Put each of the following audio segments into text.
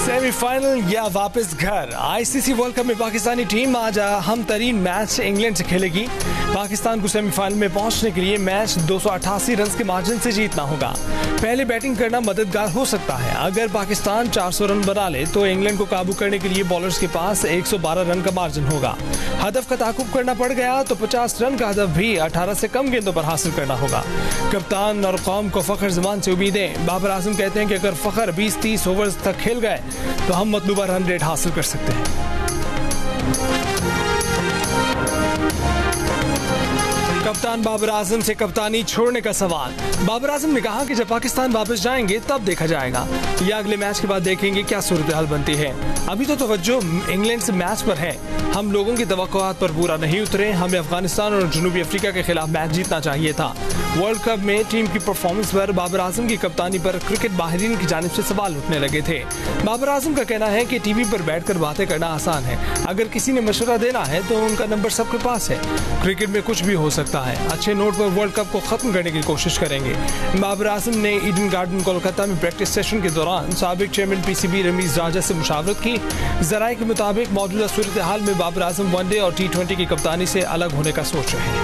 Semifinal या वापस घर। आईसीसी वर्ल्ड कप में पाकिस्तानी टीम आज अहम तरीन मैच इंग्लैंड से खेलेगी। पाकिस्तान को सेमीफाइनल में पहुंचने के लिए मैच 288 रन के मार्जिन से जीतना होगा। पहले बैटिंग करना मददगार हो सकता है। अगर पाकिस्तान 400 रन बना ले तो इंग्लैंड को काबू करने के लिए बॉलर्स के पास 112 रन का मार्जिन होगा। हदफ का ताकुब करना पड़ गया तो 50 रन का हदफ भी 18 से कम गेंदों पर हासिल करना होगा। कप्तान और कौम को फखर जमान से उम्मीदें। बाबर आजम कहते हैं कि अगर फखर 20-30 ओवर्स तक खेल गए तो हम मतलूबा रन रेट हासिल कर सकते हैं। कप्तान बाबर आजम से कप्तानी छोड़ने का सवाल। बाबर आजम ने कहा कि जब पाकिस्तान वापस जाएंगे तब देखा जाएगा, या अगले मैच के बाद देखेंगे क्या सूरत हाल बनती है। अभी तो तवज्जो इंग्लैंड से मैच पर है। हम लोगों की तवक्कुआत पर पूरा नहीं उतरे। हमें अफगानिस्तान और जनूबी अफ्रीका के खिलाफ मैच जीतना चाहिए था। वर्ल्ड कप में टीम की परफॉर्मेंस पर बाबर आजम की कप्तानी पर क्रिकेट माहिरीन की जानिब से सवाल उठने लगे थे। बाबर आजम का कहना है कि टीवी पर बैठकर बातें करना आसान है, अगर किसी ने मशवरा देना है तो उनका नंबर सबके पास है। क्रिकेट में कुछ भी हो सकता है। अच्छे नोट पर वर्ल्ड कप को खत्म करने की कोशिश करेंगे। बाबर आजम ने ईडन गार्डन कोलकाता में प्रैक्टिस सेशन के दौरान साबिक चेयरमैन पीसीबी रमीज राजा से मुशावरत की। जराये के मुताबिक मौजूदा सूरत हाल में बाबर आजम वनडे और T20 की कप्तानी से अलग होने का सोच रहे हैं।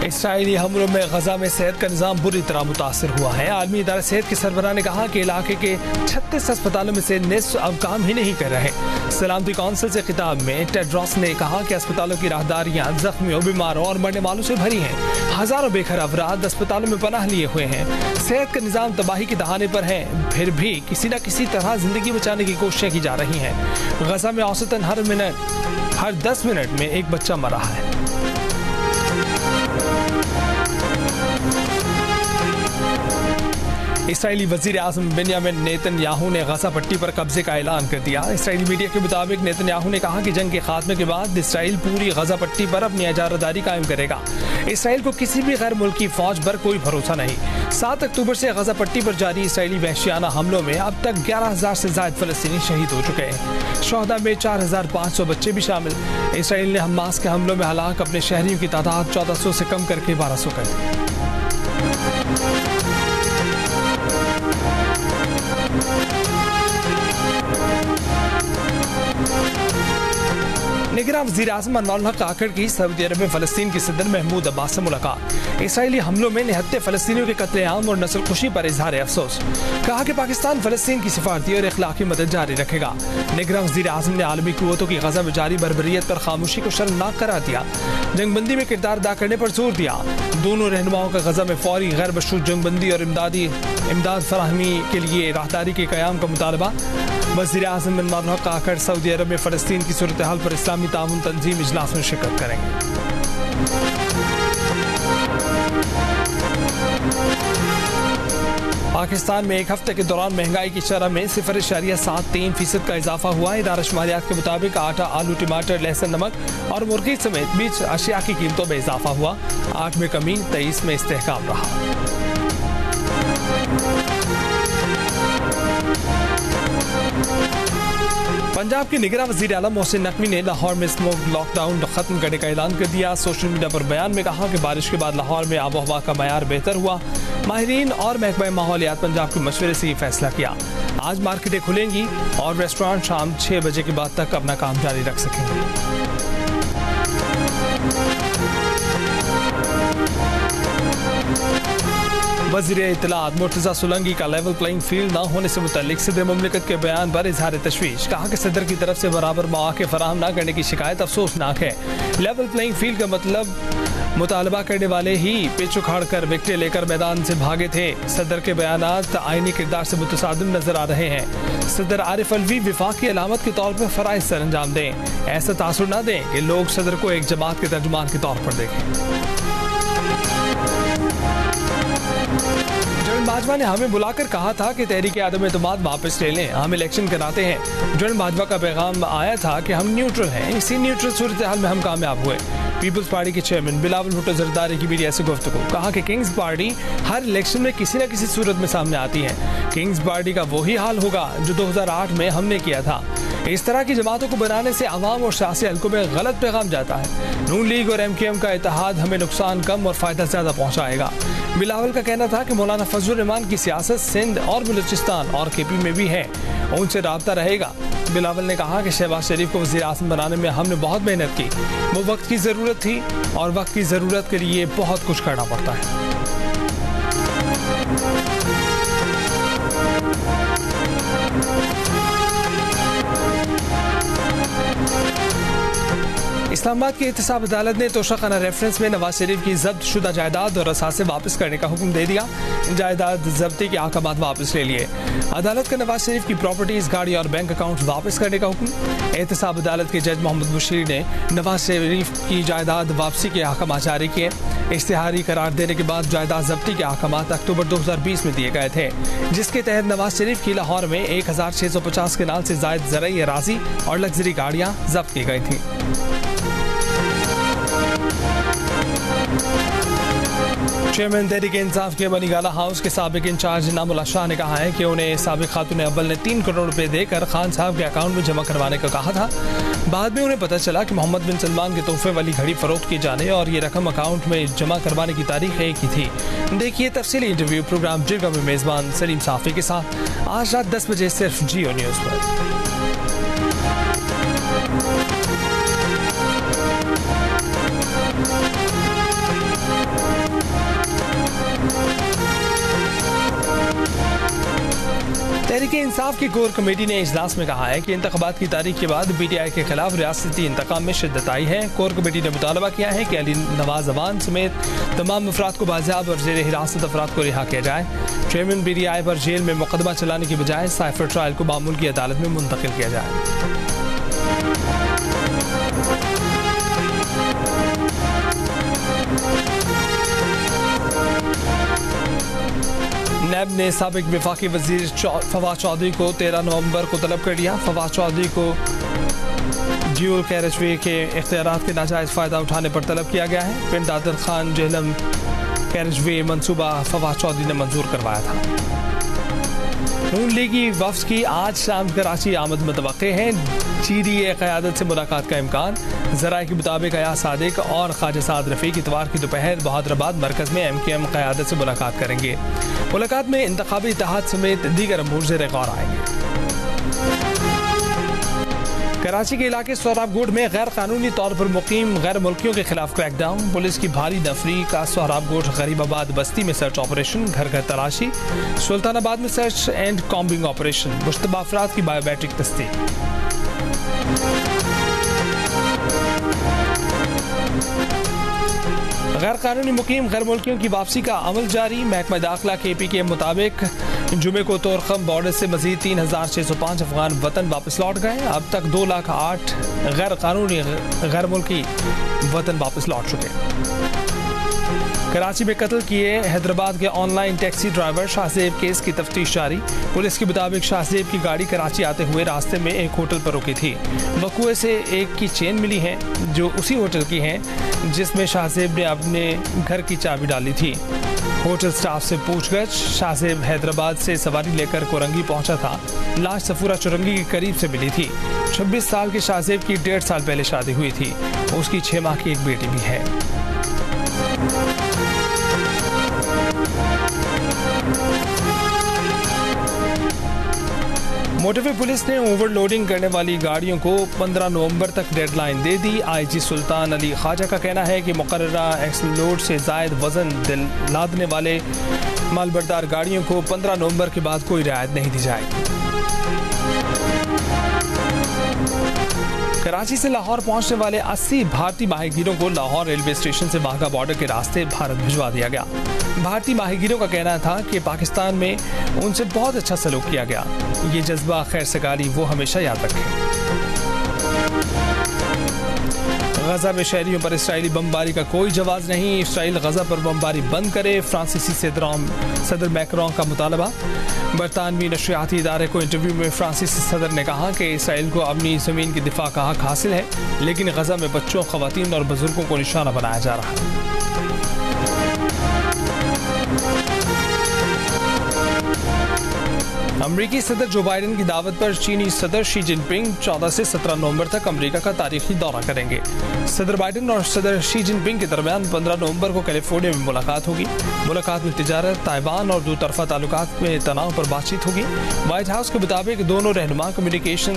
इसराइली हमलों में गजा में सेहत का निज़ाम बुरी तरह मुतासर हुआ है। आलमी इदारा सेहत के सरबराह ने कहा कि इलाके के 36 अस्पतालों में से निस्फ अब काम ही नहीं कर रहे। सलामती कौंसिल से खिताब में टेड्रोस ने कहा कि अस्पतालों की राहदारियां जख्मियों, बीमारों और मरने वालों से भरी हैं। हजारों बेघर अफराद अस्पतालों में पनाह लिए हुए हैं। सेहत का निज़ाम तबाही के दहाने पर है, फिर भी किसी न किसी तरह जिंदगी बचाने की कोशिशें की जा रही हैं। गजा में औसतन हर 10 मिनट में एक बच्चा मर रहा है। इसराइली वजीर आज़म बेंयामिन नेतन्याहू ने गजा पट्टी पर कब्जे का ऐलान कर दिया। इसराइली मीडिया के मुताबिक नेतन्याहू ने कहा कि जंग के खात्मे के बाद इसराइल पूरी गजा पट्टी पर अपनी इजारादारी कायम करेगा। इसराइल को किसी भी गैर मुल्की फौज पर कोई भरोसा नहीं। 7 अक्टूबर से गजा पट्टी पर जारी इसराइली वहशियाना हमलों में अब तक 11,000 से ज्यादा फलस्तीनी शहीद हो चुके हैं। शोहदा में 4,500 बच्चे भी शामिल। इसराइल ने हमास के हमलों में हलाक अपने शहरियों की तादाद 1400 से कम करके 1200 कर दी। निगरां वज़ीर आज़म अनवारुल हक काकड़ की सऊदी अरब में फ़लस्तीन के सदर महमूद अब्बास से मुलाकात। इसराइली हमलों में निहत्ते फ़लस्तीनियों के कत्लेआम और नस्ल खुशी पर इजहार अफसोस। कहा कि पाकिस्तान फ़लस्तीन की सिफारती और इखलाकी मदद जारी रखेगा। निगरां वज़ीर आज़म ने आलमी कुव्वतों की गजा में जारी बर्बरियत पर खामोशी को शर्मनाक करार दिया। जंगबंदी में किरदार अदा करने पर जोर दिया। दोनों रहनुमाओं का गजा में फौरी गैर मशरूत जंगबंदी और इमदाद फराहमी के लिए राहदारी के क़याम का मुतालबा। वज़ीर आज़म अनवारुल हक काकड़ सऊदी अरब में फ़लस्तीन की सूरत हाल पर इस्लामी ताउन तंजीम इजलास में शिरकत करेंगे। पाकिस्तान में एक हफ्ते के दौरान महंगाई की शरह में 0.73% का इजाफा हुआ। इदारा शुमारियात के मुताबिक आटा, आलू, टमाटर, लहसुन, नमक और मुर्गी समेत बीच अशिया की कीमतों में इजाफा हुआ। 8 में कमी, 23 में इस्तेहकाम रहा। पंजाब के निगरां वज़ीर आला मोहसिन नकवी ने लाहौर में स्मोक लॉकडाउन खत्म करने का ऐलान कर दिया। सोशल मीडिया पर बयान में कहा कि बारिश के बाद लाहौर में आबो हवा का मयार बेहतर हुआ। माहिरीन और महकमा माहौलियात पंजाब के मशवरे से ये फैसला किया। आज मार्केटें खुलेंगी और रेस्टोरेंट शाम 6 बजे के बाद तक अपना काम जारी रख सकेंगे। वज़ीर इत्तलात मुर्तज़ा सोलंकी का लेवल प्लेइंग फील्ड न होने से मुतल्लिक सदर मुमलिकत के बयान पर इजहार तशवीश। कहा कि सदर की तरफ से बराबर मौक़े फराहम न करने की शिकायत अफसोसनाक है। लेवल प्लेइंग फील्ड का मतलब मुतालबा करने वाले ही पिच उखाड़ कर विकेटें लेकर मैदान से भागे थे। सदर के बयानात आईनी किरदार से मुतसादिम नजर आ रहे हैं। सदर आरिफ अलवी विफाक की अलामत के तौर पर फराइज सर अंजाम दें। ऐसा तासुर न दें कि लोग सदर को एक जमात के तर्जुमान के तौर पर देखें। जनरल बाजवा ने हमें बुलाकर कहा था कि तहरीक आदम एतमाद वापस ले लें, हम इलेक्शन कराते हैं। जनरल बाजवा का पैगाम आया था कि हम न्यूट्रल हैं, इसी न्यूट्रल सूरत हाल में हम कामयाब हुए। पीपल्स पार्टी के चेयरमैन बिलावल भुट्टो जरदारी की मीडिया से गुफ्तगू। कहा कि किंग्स पार्टी हर इलेक्शन में किसी न किसी सूरत में सामने आती है। किंग्स पार्टी का वही हाल होगा जो 2008 में हमने किया था। इस तरह की जमातों को बनाने से अवाम और सियासी हलकों में गलत पैगाम जाता है। नून लीग और MKM का इत्तेहाद हमें नुकसान कम और फायदा ज्यादा पहुंचाएगा। बिलावल का कहना था कि मौलाना फजलुर रहमान की सियासत सिंध और बलूचिस्तान और KP में भी है, उनसे राब्ता रहेगा। बिलावल ने कहा कि शहबाज शरीफ को वज़ीर आज़म बनाने में हमने बहुत मेहनत की, वो वक्त की ज़रूरत थी और वक्त की ज़रूरत के लिए बहुत कुछ करना पड़ता है। इस्लामाबाद की एहतसाब अदालत ने तोशाखाना रेफरेंस में नवाज शरीफ की जब्त शुदा जायदाद और असासे वापस करने का हुक्म दे दिया। जायदाद जब्ती के अहकामात वापस ले लिए। अदालत का नवाज शरीफ की प्रॉपर्टीज, गाड़ी और बैंक अकाउंट वापस करने का हुक्म। एहतसाब अदालत के जज मोहम्मद बशीर ने नवाज शरीफ की जायदाद वापसी के अहकाम जारी किए। इश्तिहारी करार देने के बाद जायदाद जब्ती के अहकामात अक्टूबर 2020 में दिए गए थे, जिसके तहत नवाज शरीफ की लाहौर में 1650 कनाल से जायद ज़रई अराजी और लग्जरी गाड़ियाँ जब्त की गई थी। चेयरमैन तहरीक इंसाफ के बनीगाला हाउस के साबिक इंचार्ज इनामुल्लाह शाह ने कहा है कि उन्हें साबिक खातून अव्वल ने 3 करोड़ रुपए देकर खान साहब के अकाउंट में जमा करवाने को कहा था। बाद में उन्हें पता चला कि मोहम्मद बिन सलमान के तोहफे वाली घड़ी फरोख्त की जाने और ये रकम अकाउंट में जमा करवाने की तारीख एक ही थी। देखिए तफसीली इंटरव्यू प्रोग्राम जिरगा में मेजबान सलीम साफी के साथ आज रात 10 बजे सिर्फ जियो न्यूज़ पर। तहरीक इंसाफ की कोर कमेटी ने इजलास में कहा है कि इंतखाबात की तारीख के बाद PTI के खिलाफ रियासती इंतकाम में शिद्दत आई है। कोर कमेटी ने मुतालबा किया है कि अली नवाज अवान समेत तमाम अफराद को बाजियाब और जेर हिरासत अफराद को रिहा किया जाए। चेयरमैन PTI पर जेल में मुकदमा चलाने की बजाय साइफर ट्रायल को मामूल की अदालत में मुंतकिल किया जाए। नैब ने साबिक वफाकी वजीर फवाद चौधरी को 13 नवंबर को तलब कर लिया। फवाद चौधरी को ड्यूल कैरेजवे के इख्तियारात के नाजायज़ फ़ायदा उठाने पर तलब किया गया है। पिंड दादर खान जेहलम कैरेजवे मंसूबा फवाद चौधरी ने मंजूर करवाया था। नून लीगी वफ्द की आज शाम कराची आमद मुतवक्के है। GDA क़यादत से मुलाकात का इम्कान। ज़राए के मुताबिक अयाज सादिक और ख्वाजा साद रफ़ीक इतवार की दोपहर बहादुराबाद मरकज़ में MKM क़यादत से मुलाकात करेंगे। मुलाकात में इंतखाबी इत्तेहाद समेत दीगर अमूर ज़ेर गौर आएंगे। कराची के इलाके सोहराबगोड में गैर कानूनी तौर पर मुकीम गैर मुल्कियों के खिलाफ क्रैकडाउन। पुलिस की भारी नफरी का सोहराबगोड गरीबाबाद बस्ती में सर्च ऑपरेशन, घर घर तलाशी। सुल्तानाबाद में search and combing operation, Mushtaba अफराद की बायोमेट्रिक तस्दीक। गैर कानूनी मुकीम गैर मुल्कियों की वापसी का अमल जारी। महकमा दाखिला KP के मुताबिक जुमे को तोरखम बॉर्डर से मजीद 3605 अफगान वतन वापस लौट गए। अब तक 2,08,000 गैर कानूनी गैर मुल्की वतन वापस लौट चुके। कराची में कत्ल किए हैदराबाद के online taxi driver Shahzeb case की तफ्तीश जारी। पुलिस के मुताबिक शाहजेब की गाड़ी कराची आते हुए रास्ते में एक होटल पर रुकी थी। वकुए से एक की चेन मिली है जो उसी होटल की है जिसमें शाहजेब ने अपने घर की चाबी डाली थी। होटल स्टाफ से पूछगछ शाहजेब हैदराबाद से सवारी लेकर कोरंगी पहुंचा था। लाश सफूरा चुरंगी के करीब से मिली थी। 26 साल के शाहजेब की 1.5 साल पहले शादी हुई थी। उसकी 6 माह की एक बेटी भी है। मोटरवे पुलिस ने ओवरलोडिंग करने वाली गाड़ियों को 15 नवंबर तक डेडलाइन दे दी। IG सुल्तान अली ख्वाजा का कहना है कि मुकर्ररा एक्सल लोड से जायद वजन लादने वाले मालबरदार गाड़ियों को 15 नवंबर के बाद कोई रियायत नहीं दी जाएगी। कराची से लाहौर पहुंचने वाले 80 भारतीय माहीगीरों को लाहौर रेलवे स्टेशन से वाघा बॉर्डर के रास्ते भारत भिजवा दिया गया। भारतीय माहीगीरों का कहना था कि पाकिस्तान में उनसे बहुत अच्छा सलूक किया गया। ये जज्बा खैर सगाली वो हमेशा याद रखें। गजा में शहरियों पर इसराइली बमबारी का कोई जवाब नहीं। इसराइल गजा पर बमबारी बंद करे, फ्रांसीसी सदर मैक्रों का मुतालबा। बरतानवी नशरियाती इदारे को इंटरव्यू में फ्रांसीसी सदर ने कहा कि इसराइल को अपनी ज़मीन की दिफा का हक हासिल है, लेकिन गजा में बच्चों, ख़वातीन और बुजुर्गों को निशाना बनाया जा रहा है। अमरीकी सदर जो बाइडेन की दावत पर चीनी सदर शी जिनपिंग 14 से 17 नवंबर तक अमेरिका का तारीखी दौरा करेंगे। सदर बाइडेन और सदर शी जिनपिंग के दरमियान 15 नवंबर को कैलिफोर्निया में मुलाकात होगी। मुलाकात में तिजारत, ताइवान और दोतरफा ताल्लुकात में तनाव पर बातचीत होगी। व्हाइट हाउस के मुताबिक दोनों रहनुमा कम्युनिकेशन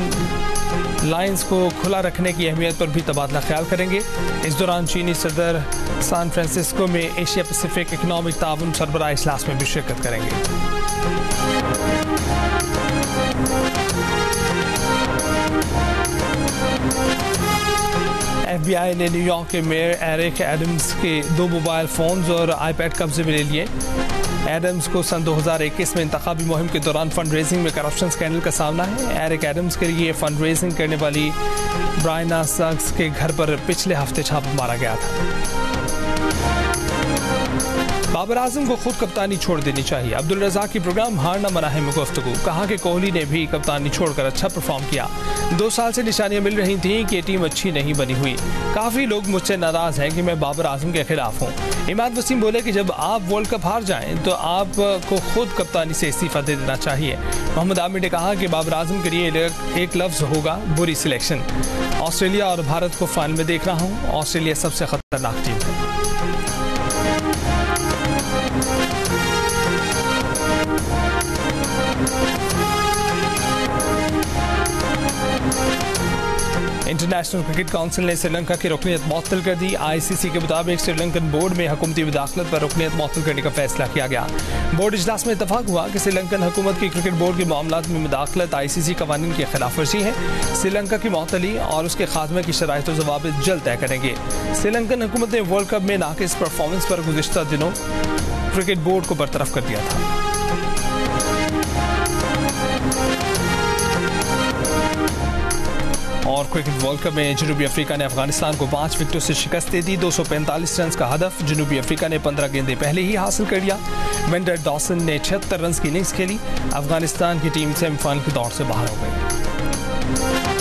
लाइंस को खुला रखने की अहमियत पर भी तबादला ख्याल करेंगे। इस दौरान चीनी सदर सैन फ्रांसिस्को में एशिया पैसिफिक इकनॉमिक ताउन सरबराह इजलास में भी शिरकत करेंगे। FBI ने न्यूयॉर्क के मेयर एरिक एडम्स के 2 मोबाइल फोन्स और आईपैड कब्जे में ले लिए। एडम्स को सन 2021 में इंतखाबी मुहिम के दौरान फंड रेजिंग में करप्शन स्कैंडल का सामना है। एरिक एडम्स के लिए फंड रेजिंग करने वाली ब्रायना सक्स के घर पर पिछले हफ्ते छापा मारा गया था। बाबर आजम को खुद कप्तानी छोड़ देनी चाहिए। अब्दुल रज़ाक की प्रोग्राम हार न मना है में गुफ्तगू। कहा कि कोहली ने भी कप्तानी छोड़कर अच्छा परफॉर्म किया। 2 साल से निशानियां मिल रही थीं कि टीम अच्छी नहीं बनी हुई। काफ़ी लोग मुझसे नाराज़ हैं कि मैं बाबर आजम के खिलाफ हूँ। इमाद वसीम बोले कि जब आप वर्ल्ड कप हार जाएं तो आपको खुद कप्तानी से इस्तीफा दे देना चाहिए। मोहम्मद आमिर ने कहा कि बाबर आजम के लिए एक लफ्ज़ होगा, बुरी सिलेक्शन। ऑस्ट्रेलिया और भारत को फाइनल में देख रहा हूँ। ऑस्ट्रेलिया सबसे खतरनाक टीम है। इंटरनेशनल क्रिकेट काउंसिल ने श्रीलंका की रुकनीत मुअत्तल कर दी। ICC के मुताबिक श्रीलंकन बोर्ड में हुकूमती मुदाखलत पर रुकनीत मुअत्तल करने का फैसला किया गया। बोर्ड इजलास में इत्तफाक हुआ कि श्रीलंकन हुकूमत की क्रिकेट बोर्ड के मामलात में मुदाखलत ICC कवानीन की खिलाफ वर्जी है। श्रीलंका की मुअत्तली और उसके खात्मे की शराइत व ज़वाबित जल्द तय करेंगे। श्रीलंकन हुकूमत ने वर्ल्ड कप में नाकिस परफॉर्मेंस पर गुज़िश्ता दिनों क्रिकेट बोर्ड को बरतरफ कर दिया था। और क्रिकेट वर्ल्ड कप में जनूबी अफ्रीका ने अफगानिस्तान को 5 विकेटों से शिकस्त दे दी। 245 रन का हदफ जनूबी अफ्रीका ने 15 गेंदें पहले ही हासिल कर लिया। वेंडर डॉसन ने 76 रन की इनिंग्स खेली। अफगानिस्तान की टीम सेमीफाइनल के दौर से बाहर हो गई।